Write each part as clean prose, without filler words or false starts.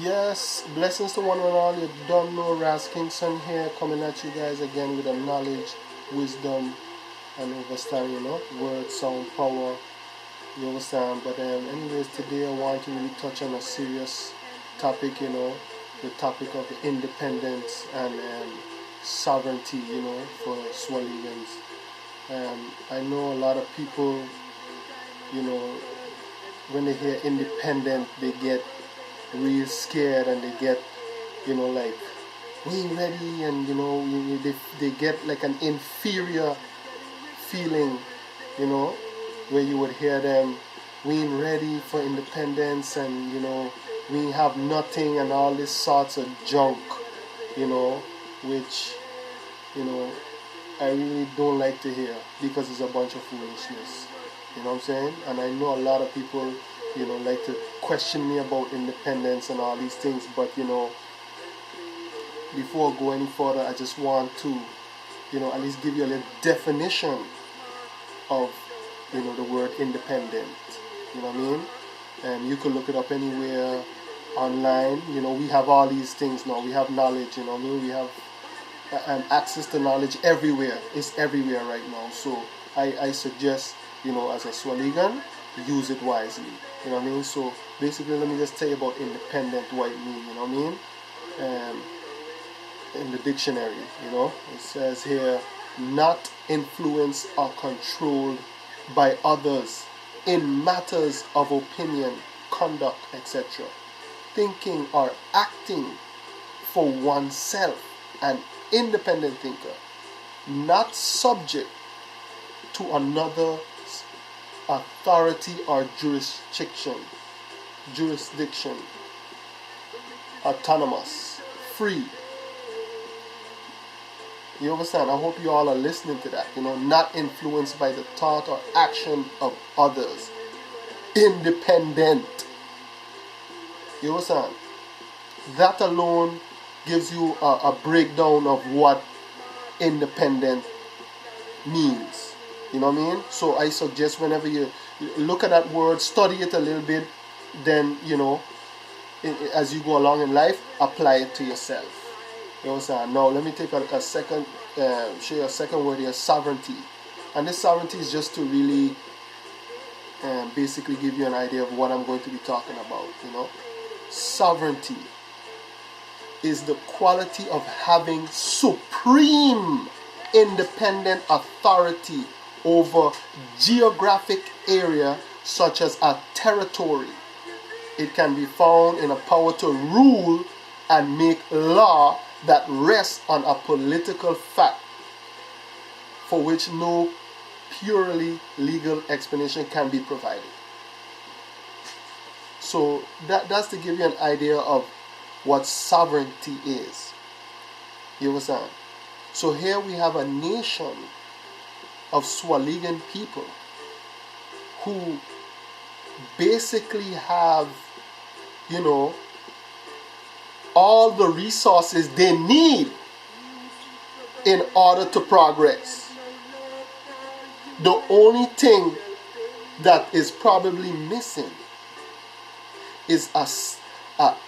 Yes, blessings to one and all. You don't know Raz Kingston here coming at you guys again with a knowledge, wisdom, and understanding, word, sound, power. You understand? But anyways, today I want to really touch on a serious topic, the topic of independence and sovereignty, for Swaligans. I know a lot of people, you know, when they hear independent, they get real scared and they get, like, we ain't ready, and they get like an inferior feeling, you know, where you would hear them, we ain't ready for independence, and we have nothing, and all this sorts of junk, you know, which, you know, I really don't like to hear because it's a bunch of foolishness. You know what I'm saying? And I know a lot of people, like to question me about independence and all these things, but before I go any further, I just want to, at least give you a little definition of, the word independent. You know what I mean? And you can look it up anywhere online. We have all these things now. We have knowledge, you know what I mean? We have access to knowledge everywhere. It's everywhere right now. So I suggest, as a Swaligan, use it wisely. You know what I mean? So basically, let me just tell you about independent, what it means. You know what I mean? In the dictionary, it says here, not influenced or controlled by others in matters of opinion, conduct, etc. Thinking or acting for oneself, an independent thinker, not subject to another's authority or jurisdiction, autonomous, free. You understand? I hope you all are listening to that. Not influenced by the thought or action of others. Independent. You understand? That alone gives you a breakdown of what independent means. You know what I mean? So I suggest whenever you look at that word, study it a little bit, then, as you go along in life, apply it to yourself. You understand? Now let me take a second, show you a second word here, sovereignty. And this sovereignty is just to really basically give you an idea of what I'm going to be talking about. Sovereignty is the quality of having supreme independent authority over geographic area such as a territory. It can be found in a power to rule and make law that rests on a political fact for which no purely legal explanation can be provided. So that's to give you an idea of what sovereignty is. You understand? So here we have a nation of Swaligan people who basically have, all the resources they need in order to progress. The only thing that is probably missing is a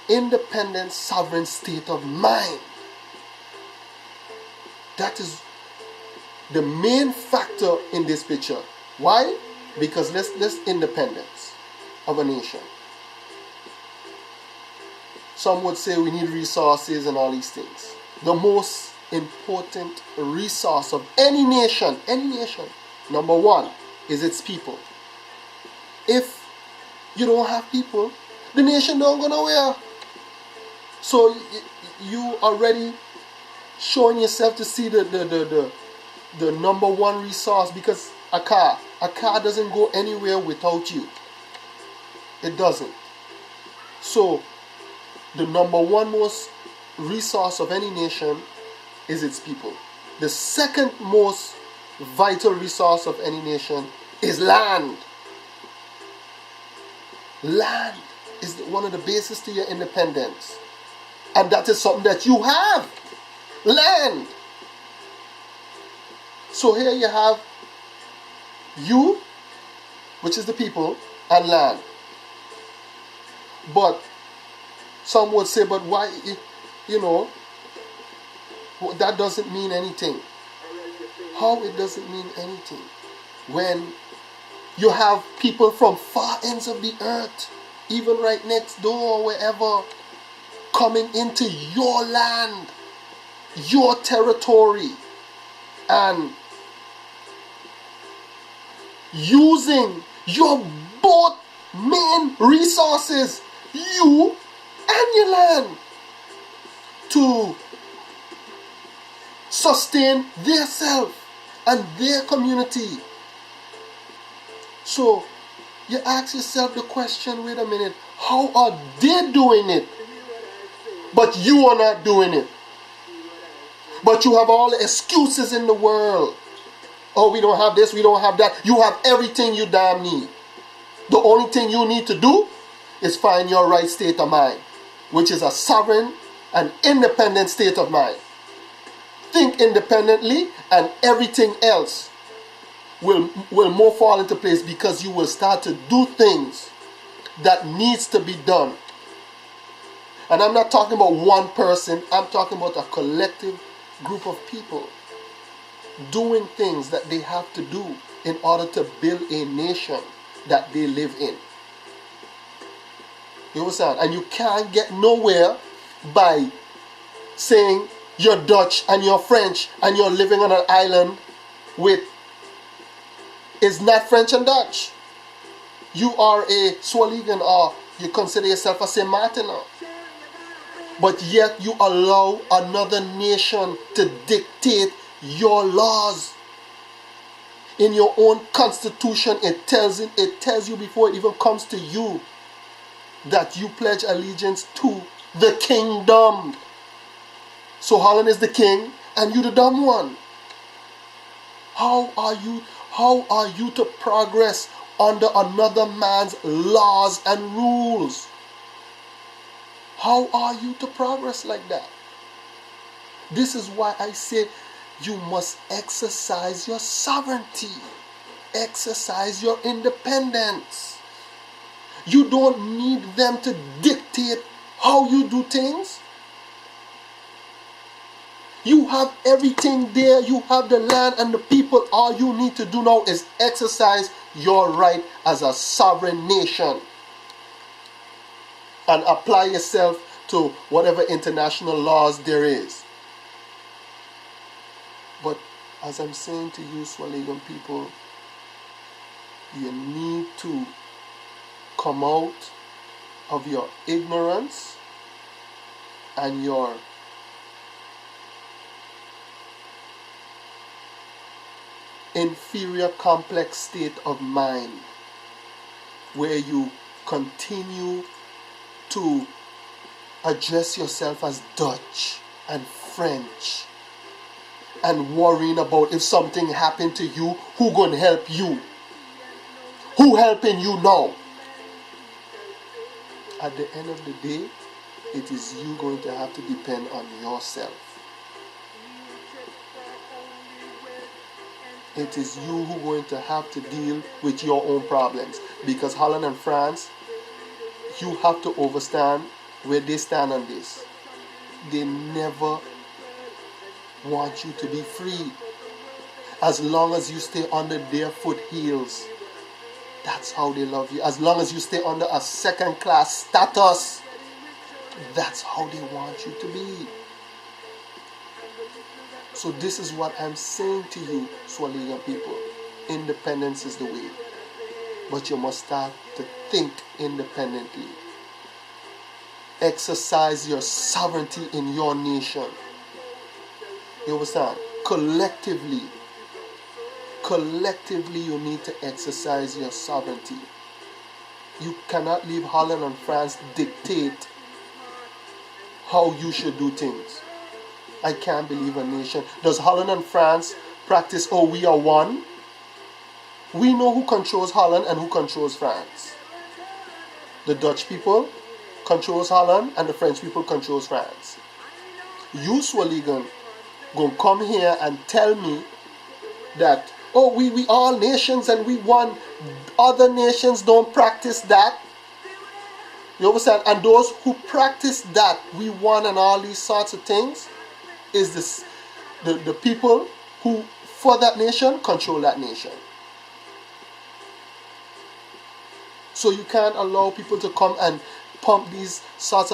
independent sovereign state of mind. That is the main factor in this picture. Why? Because let's independence of a nation. Some would say we need resources and all these things. The most important resource of any nation, number one, is its people. If you don't have people, the nation don't go nowhere. So you already showing yourself to see the number one resource, because a car doesn't go anywhere without you. It doesn't. So the number one most resource of any nation is its people. The second most vital resource of any nation is land. Land is one of the bases to your independence. And that is something that you have. Land. So here you have you, which is the people, and land. But Some would say, but why, you know, that doesn't mean anything. How it doesn't mean anything? When you have people from far ends of the earth, even right next door, wherever, coming into your land, your territory, and using your both main resources, you and your land, to sustain their self and their community. So you ask yourself the question, wait a minute, how are they doing it, but you are not doing it? But you have all the excuses in the world. Oh, we don't have this, we don't have that. You have everything you damn need. The only thing you need to do is find your right state of mind, which is a sovereign and independent state of mind. Think independently, and everything else will more fall into place, because you will start to do things that needs to be done. And I'm not talking about one person, I'm talking about a collective group of people doing things that they have to do in order to build a nation that they live in. You understand? And you can't get nowhere by saying you're Dutch and you're French and you're living on an island with, is not French and Dutch. You are a swaligan, or you consider yourself a Saint Martiner. But yet you allow another nation to dictate your laws. In your own constitution, it tells you before it even comes to you that you pledge allegiance to the kingdom. So Holland is the king and you the dumb one. How are you to progress under another man's laws and rules? How are you to progress like that? This is why I say you must exercise your sovereignty. Exercise your independence. You don't need them to dictate how you do things. You have everything there. You have the land and the people. All you need to do now is exercise your right as a sovereign nation and apply yourself to whatever international laws there is. But as I'm saying to you, Swaligan people, you need to come out of your ignorance and your inferior complex state of mind, where you continue to address yourself as Dutch and French and worrying about if something happened to you, who gonna help you? Who helping you now? At the end of the day, it is you going to have to depend on yourself. It is you who going to have to deal with your own problems. Because Holland and France, you have to understand where they stand on this. They never want you to be free. As long as you stay under their foothills, that's how they love you. As long as you stay under a second-class status, that's how they want you to be. So this is what I'm saying to you, Swaligan people. Independence is the way. But you must start to think independently. Exercise your sovereignty in your nation. You understand? Collectively, you need to exercise your sovereignty. You cannot leave Holland and France dictate how you should do things. I can't believe a nation. Does Holland and France practice, oh, we are one? We know who controls Holland and who controls France. The Dutch people controls Holland and the French people controls France. You, Swaligan, gonna come here and tell me that, oh, we all nations and we one. Other nations don't practice that. You understand? And those who practice that, we want and all these sorts of things, is this the people who, for that nation, control that nation. So you can't allow people to come and pump these sorts of